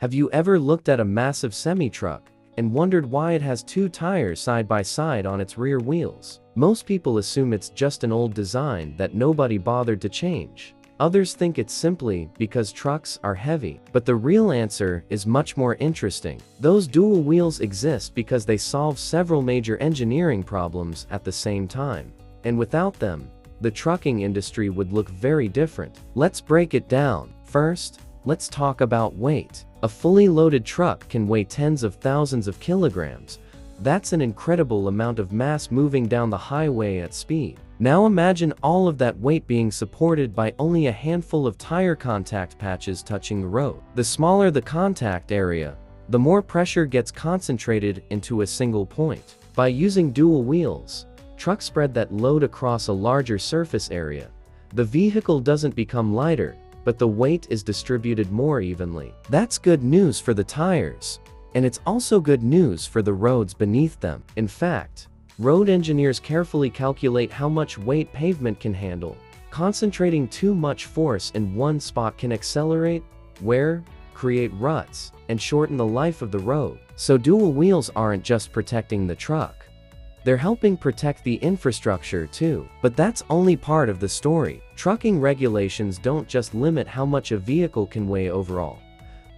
Have you ever looked at a massive semi-truck and wondered why it has two tires side by side on its rear wheels? Most people assume it's just an old design that nobody bothered to change. Others think it's simply because trucks are heavy. But the real answer is much more interesting. Those dual wheels exist because they solve several major engineering problems at the same time. And without them, the trucking industry would look very different. Let's break it down. First, let's talk about weight. A fully loaded truck can weigh tens of thousands of kilograms. That's an incredible amount of mass moving down the highway at speed. Now imagine all of that weight being supported by only a handful of tire contact patches touching the road. The smaller the contact area, the more pressure gets concentrated into a single point. By using dual wheels, trucks spread that load across a larger surface area. The vehicle doesn't become lighter, but the weight is distributed more evenly. That's good news for the tires. And it's also good news for the roads beneath them. In fact, road engineers carefully calculate how much weight pavement can handle. Concentrating too much force in one spot can accelerate, wear, create ruts, and shorten the life of the road. So dual wheels aren't just protecting the truck. They're helping protect the infrastructure too. But that's only part of the story. Trucking regulations don't just limit how much a vehicle can weigh overall.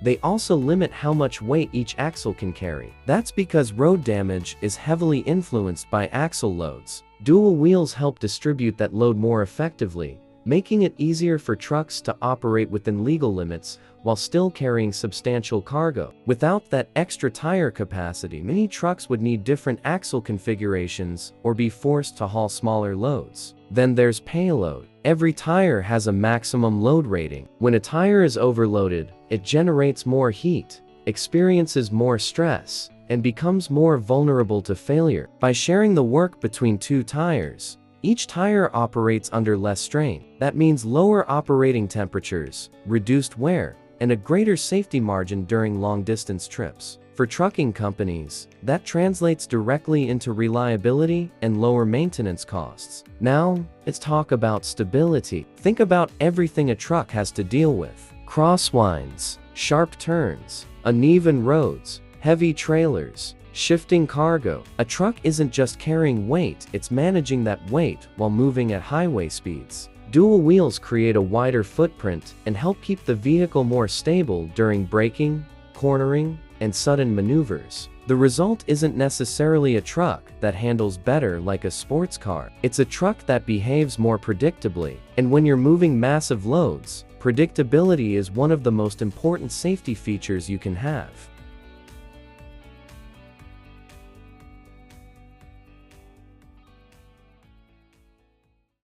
They also limit how much weight each axle can carry. That's because road damage is heavily influenced by axle loads. Dual wheels help distribute that load more effectively, making it easier for trucks to operate within legal limits while still carrying substantial cargo. Without that extra tire capacity, many trucks would need different axle configurations or be forced to haul smaller loads. Then there's payload. Every tire has a maximum load rating. When a tire is overloaded, it generates more heat, experiences more stress, and becomes more vulnerable to failure. By sharing the work between two tires, each tire operates under less strain. That means lower operating temperatures, reduced wear, and a greater safety margin during long-distance trips. For trucking companies, that translates directly into reliability and lower maintenance costs. Now, let's talk about stability. Think about everything a truck has to deal with. Crosswinds, sharp turns, uneven roads, heavy trailers, shifting cargo. A truck isn't just carrying weight, it's managing that weight while moving at highway speeds. Dual wheels create a wider footprint and help keep the vehicle more stable during braking, cornering, and sudden maneuvers. The result isn't necessarily a truck that handles better like a sports car. It's a truck that behaves more predictably. And when you're moving massive loads, predictability is one of the most important safety features you can have.